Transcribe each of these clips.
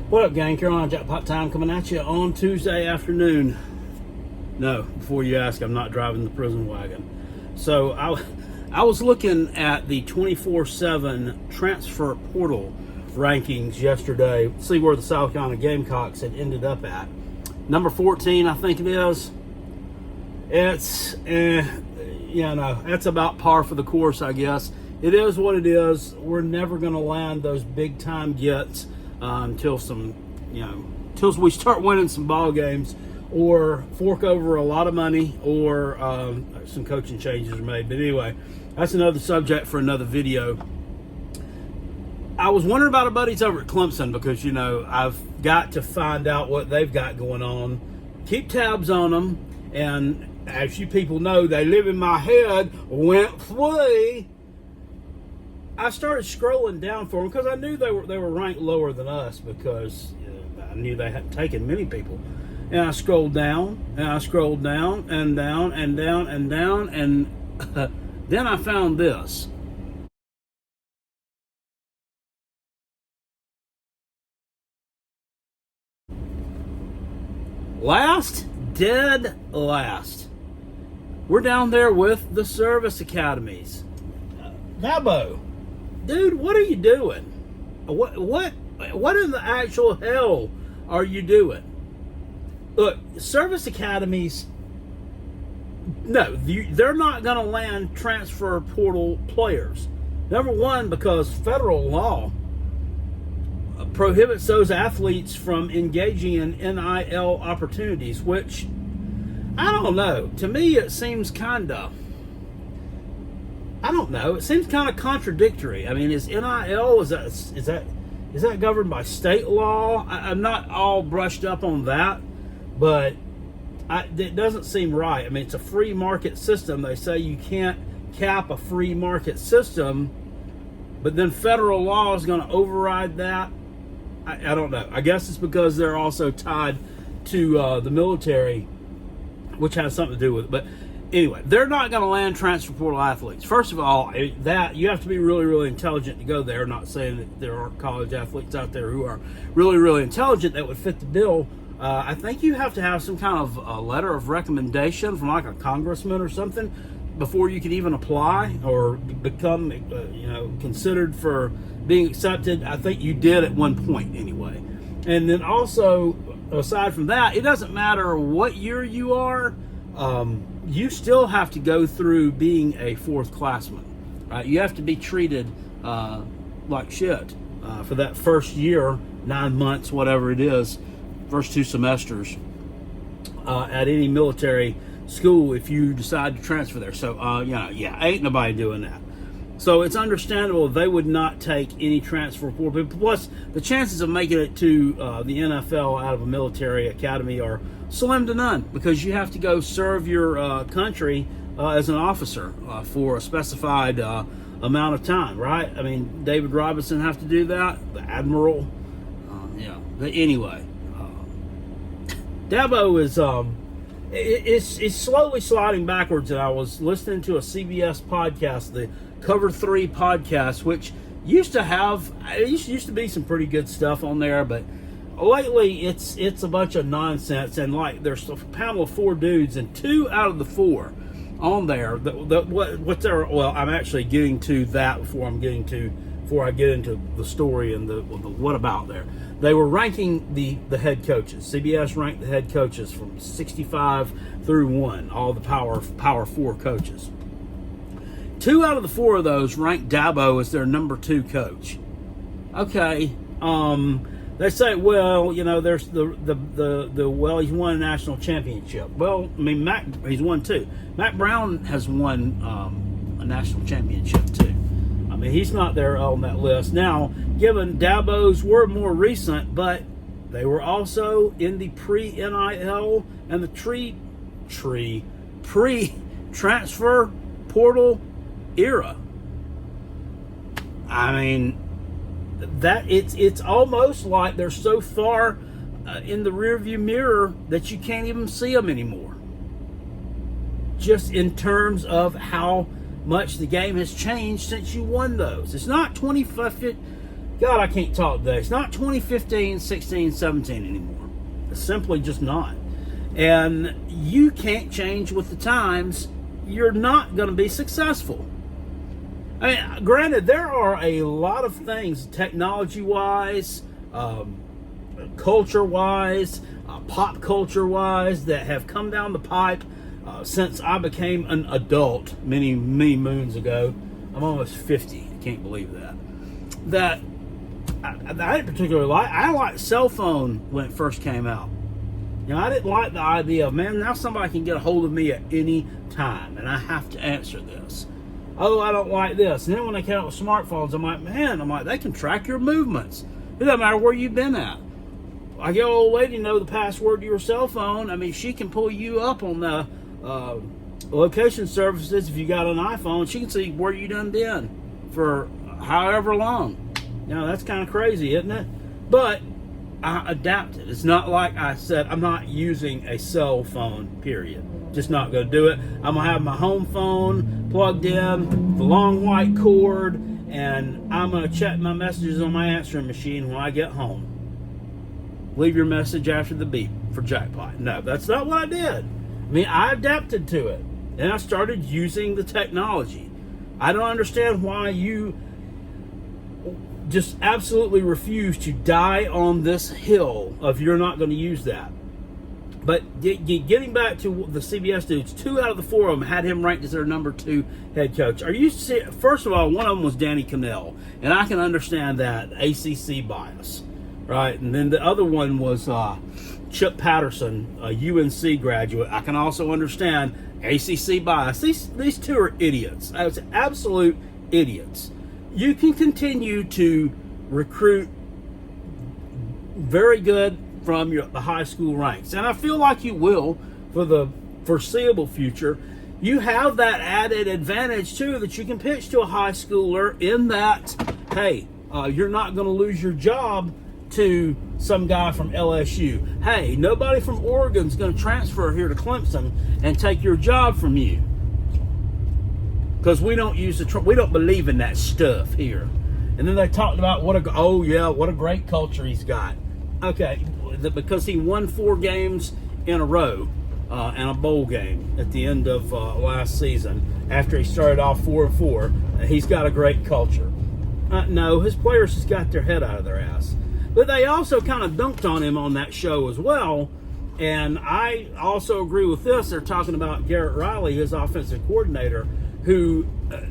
What up, gang? Carolina Jackpot Time coming at you on Tuesday afternoon. No, before you ask, I'm not driving the prison wagon. So I was looking at the 24/7 transfer portal rankings yesterday, see where the South Carolina Gamecocks had ended up at. Number 14, I think it is. It's, that's about par for the course, I guess. It is what it is. We're never going to land those big time gets until we start winning some ball games, or fork over a lot of money, or some coaching changes are made. But anyway, that's another subject for another video. I was wondering about our buddies over at Clemson because, I've got to find out what they've got going on, keep tabs on them, and as you people know, they live in my head, went free. I started scrolling down for them because I knew they were ranked lower than us because I knew they hadn't taken many people. And I scrolled down, and I scrolled down, and down, and down, and down, and then I found this. Dead last. We're down there with the service academies. Dabo, dude, what are you doing? What in the actual hell are you doing? Look, service academies, no, they're not going to land transfer portal players. Number one, because federal law prohibits those athletes from engaging in NIL opportunities, which, I don't know. To me, it seems kind of, it seems kind of contradictory. I mean, is NIL, is that governed by state law? I'm not all brushed up on that, but it doesn't seem right. I mean, it's a free market system. They say you can't cap a free market system, but then federal law is going to override that. I don't know. I guess it's because they're also tied to the military, which has something to do with it. But anyway, they're not going to land transfer portal athletes. First of all, that you have to be really, really intelligent to go there. I'm not saying that there aren't college athletes out there who are really, really intelligent that would fit the bill. I think you have to have some kind of a letter of recommendation from like a congressman or something before you can even apply or become, considered for being accepted. I think you did at one point anyway. And then also, aside from that, it doesn't matter what year you are, you still have to go through being a fourth classman, right? You have to be treated like shit for that first year, 9 months, whatever it is, first 2 semesters at any military school if you decide to transfer there. So, ain't nobody doing that. So it's understandable they would not take any transfer portal. Plus, the chances of making it to the NFL out of a military academy are slim to none because you have to go serve your country as an officer for a specified amount of time, right? I mean, David Robinson have to do that, the admiral. But anyway, Dabo is slowly sliding backwards. And I was listening to a CBS podcast, the Cover 3 podcast, which used to be some pretty good stuff on there, but lately it's a bunch of nonsense. And like there's a panel of 4 dudes, and 2 out of the 4 on there. I'm actually getting to that before I get into the story and the what about there. They were ranking the head coaches. CBS ranked the head coaches from 65 through 1, all the Power 4 coaches. 2 out of the 4 of those ranked Dabo as their number 2 coach. Okay, they say, well, there's he's won a national championship. Well, I mean, he's won 2. Matt Brown has won a national championship too. I mean, he's not there on that list. Now, given Dabo's were more recent, but they were also in the pre-NIL and the pre-transfer portal era. I mean, that it's almost like they're so far in the rearview mirror that you can't even see them anymore. Just in terms of how much the game has changed since you won those. It's not 25 God, I can't talk today. It's not 2015, 16, 17 anymore. It's simply just not. And you can't change with the times. You're not going to be successful. I mean, granted, there are a lot of things, technology-wise, culture-wise, pop culture-wise, that have come down the pipe since I became an adult many moons ago. I'm almost 50. I can't believe that. That I didn't particularly like. I liked cell phone when it first came out. You know, I didn't like the idea of, man, now somebody can get a hold of me at any time, and I have to answer this. Oh, I don't like this. And then when they came out with smartphones, I'm like, they can track your movements. It doesn't matter where you've been at. I get an old lady know the password to your cell phone. I mean, she can pull you up on the location services. If you got an iPhone, she can see where you done been for however long. You know, that's kind of crazy, isn't it? But I adapted. It's not like I said, I'm not using a cell phone, period. Just not going to do it. I'm going to have my home phone plugged in, the long white cord, and I'm going to check my messages on my answering machine when I get home. Leave your message after the beep for jackpot. No, that's not what I did. I mean, I adapted to it, and I started using the technology. I don't understand why you just absolutely refuse to die on this hill of you're not going to use that. But getting back to the CBS dudes, 2 out of the 4 of them had him ranked as their number 2 head coach. Are you first of all, one of them was Danny Cannell, and I can understand that ACC bias, right? And then the other one was Chip Patterson, a UNC graduate. I can also understand ACC bias. These 2 are idiots. It's absolute idiots. You can continue to recruit very good from the high school ranks, and I feel like you will for the foreseeable future. You have that added advantage too, that you can pitch to a high schooler in that, hey, you're not going to lose your job to some guy from LSU. Hey, nobody from Oregon's going to transfer here to Clemson and take your job from you, because we don't we don't believe in that stuff here. And then they talked about what a great culture he's got. Okay, because he won 4 games in a row and a bowl game at the end of last season. After he started off 4-4, he's got a great culture. No, his players just got their head out of their ass. But they also kind of dunked on him on that show as well. And I also agree with this. They're talking about Garrett Riley, his offensive coordinator, who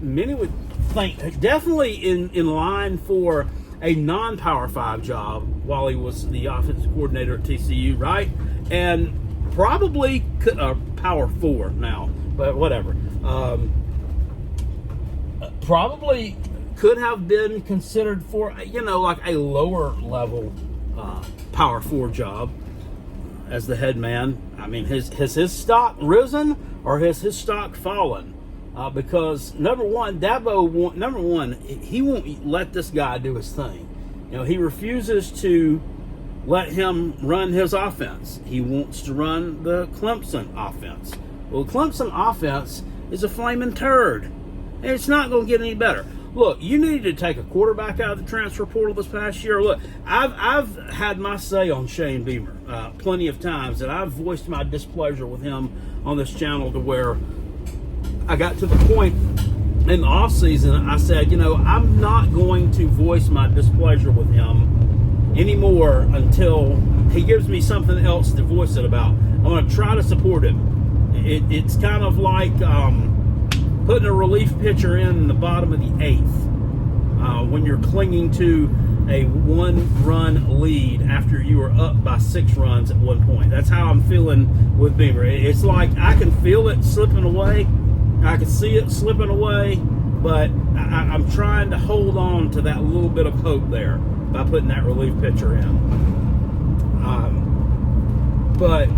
many would think definitely in line for a non-Power 5 job while he was the offensive coordinator at TCU, right? And probably Power 4 now, but whatever. Probably could have been considered for, like a lower level Power 4 job as the head man. I mean, has his stock risen or has his stock fallen? Because number one, he won't let this guy do his thing. He refuses to let him run his offense. He wants to run the Clemson offense. Well, the Clemson offense is a flaming turd, and it's not going to get any better. Look, you needed to take a quarterback out of the transfer portal this past year. Look, I've had my say on Shane Beamer plenty of times, and I've voiced my displeasure with him on this channel to where I got to the point in the offseason, I said, I'm not going to voice my displeasure with him anymore until he gives me something else to voice it about. I'm going to try to support him. It's kind of like putting a relief pitcher in the bottom of the 8th when you're clinging to a 1-run lead after you were up by 6 runs at one point. That's how I'm feeling with Beamer. It's like I can feel it slipping away. I can see it slipping away, but I'm trying to hold on to that little bit of hope there by putting that relief pitcher in. But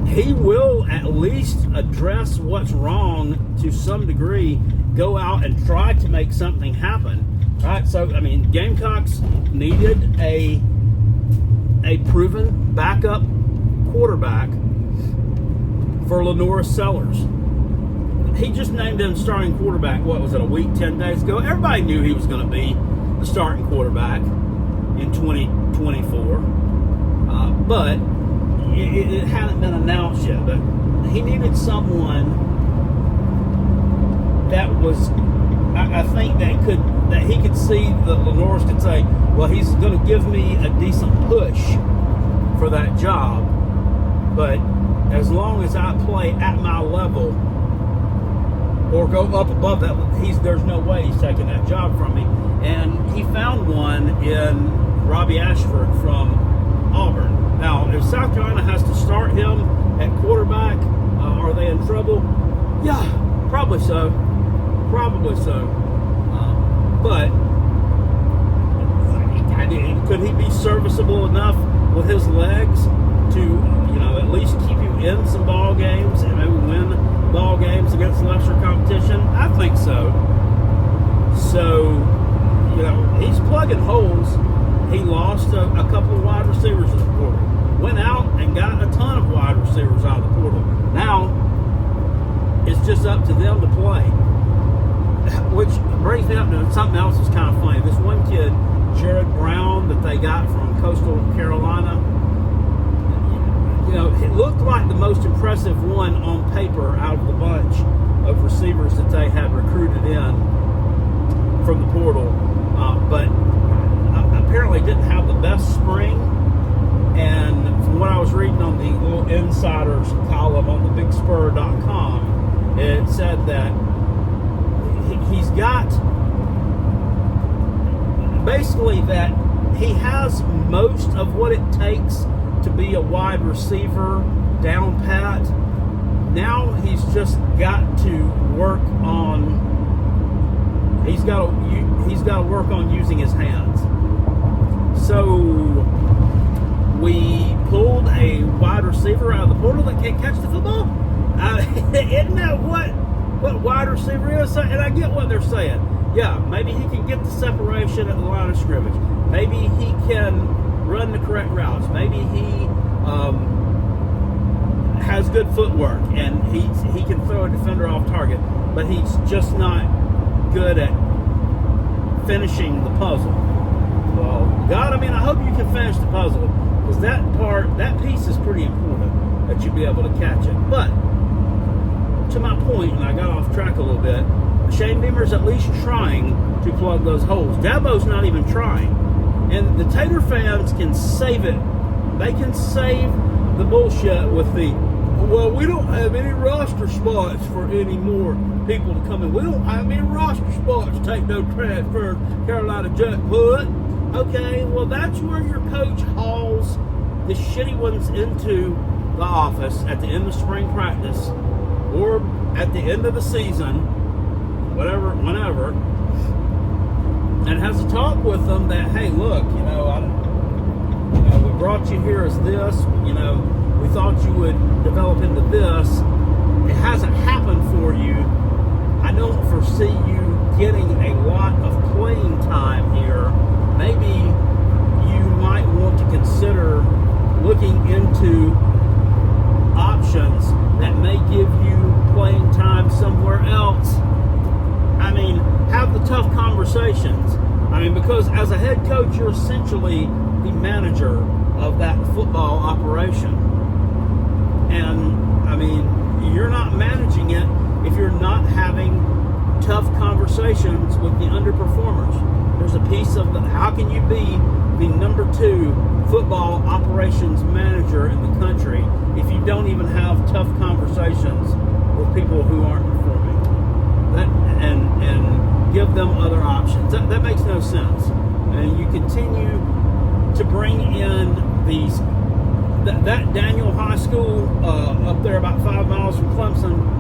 he will at least address what's wrong to some degree, go out and try to make something happen. Right? So, I mean, Gamecocks needed a proven backup quarterback for Lenora Sellers. He just named him starting quarterback, what was it, a week, 10 days ago? Everybody knew he was going to be the starting quarterback. in 2024. But it hadn't been announced yet. But he needed someone that was, I think that he could see that Lenores could say, well, he's going to give me a decent push for that job, but as long as I play at my level or go up above that, there's no way he's taking that job from me. And he found one in Robbie Ashford from Auburn. Now, if South Carolina has to start him at quarterback, are they in trouble? Yeah, probably so. Probably so. But could he be serviceable enough with his legs to, at least keep you in some ball games and maybe win ball games against lesser competition? I think so. So, he's plugging holes. He lost a couple of wide receivers in the portal. Went out and got a ton of wide receivers out of the portal. Now, it's just up to them to play. Which brings me up to something else that's kind of funny. This one kid, Jared Brown, that they got from Coastal Carolina, it looked like the most impressive one on paper out of the bunch of receivers that they had recruited in from the portal. But apparently didn't have the best spring. And from what I was reading on the little insiders column on thebigspur.com, it said that he's got basically that he has most of what it takes to be a wide receiver down pat. Now he's just got to work on work on using his hands. So we pulled a wide receiver out of the portal that can't catch the football. Isn't that what wide receiver is? And I get what they're saying. Yeah, maybe he can get the separation at the line of scrimmage. Maybe he can run the correct routes. Maybe he has good footwork and he can throw a defender off target. But he's just not good at finishing the puzzle. Well, God, I hope you can finish the puzzle, because that piece is pretty important, that you be able to catch it. But to my point, and I got off track a little bit, Shane Beamer's at least trying to plug those holes. Dabo's not even trying. And the Tater fans can save it. They can save the bullshit with well, we don't have any roster spots for any more people to come in. We don't have any roster spots to take no transfers, Carolina Jackpot. Okay, well, that's where your coach hauls the shitty ones into the office at the end of spring practice or at the end of the season, whenever, and has a talk with them that, hey, look, we brought you here as this, we thought you would develop into this. It hasn't happened for you. I don't foresee you getting a lot of playing time here. Maybe you might want to consider looking into options that may give you playing time somewhere else. Have the tough conversations. Because as a head coach, you're essentially the manager of that football operation. And, you're not managing it if you're not having tough conversations with the underperformers. There's a piece of how can you be the number 2 football operations manager in the country if you don't even have tough conversations with people who aren't performing? And give them other options. That makes no sense. And you continue to bring in that Daniel High School up there about 5 miles from Clemson.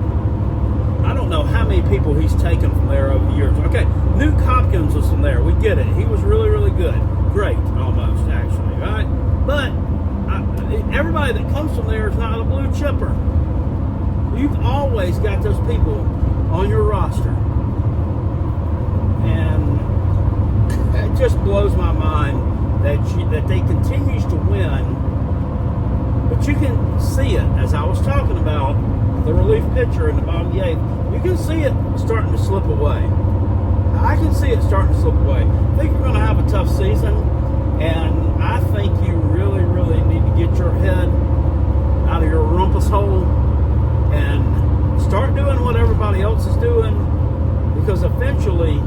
I don't know how many people he's taken from there over the years. Okay, Newt Hopkins was from there. We get it. He was really, really good. Great, almost, actually, right? But everybody that comes from there is not a blue chipper. You've always got those people on your roster. And it just blows my mind that they continues to win. But you can see it, as I was talking about, the relief pitcher in the bottom of the 8th. You can see it starting to slip away. I can see it starting to slip away. I think you're going to have a tough season. And I think you really, really need to get your head out of your rumpus hole and start doing what everybody else is doing, because eventually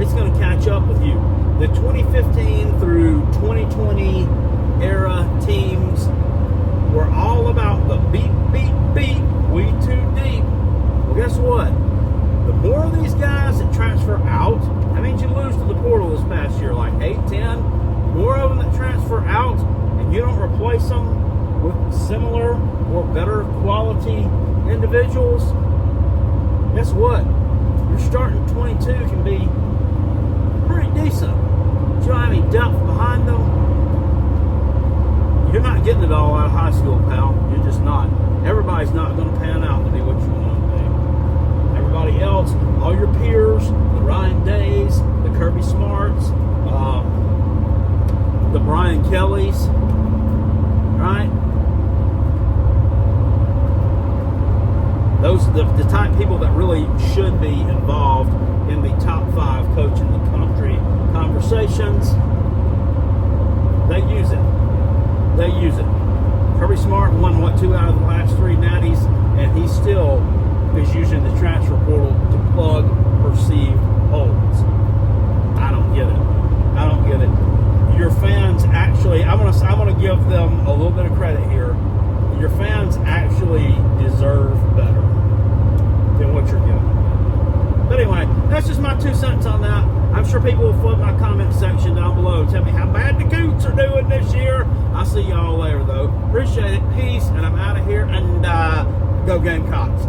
it's going to catch up with you. The 2015 through 2020 era teams were all about the beat, we too deep. Well, guess what? The more of these guys that transfer out, that means you lose to the portal this past year, like 8, 10. More of them that transfer out, and you don't replace them with similar or better quality individuals, guess what? Your starting 22 can be pretty decent. But you don't have any depth behind them. You're not getting it all out of high school, pal. You're just not. Everybody's not going to pan out to be what you want to be. Everybody else, all your peers, the Ryan Days, the Kirby Smarts, the Brian Kellys, right? Those are the type of people that really should be involved in the top 5 coach in the country conversations. They use it. They use it. Kirby Smart won, 2 out of the last 3 natties, and he still is using the transfer portal to plug perceived holes. I don't get it. I don't get it. Your fans actually, I'm gonna give them a little bit of credit here. Your fans actually deserve better than what you're giving. But anyway, that's just my 2 cents on that. I'm sure people will flood my comment section down below. Tell me how bad the Coots are doing this year. I'll see y'all later, though. Appreciate it. Peace, and I'm out of here. And go Gamecocks.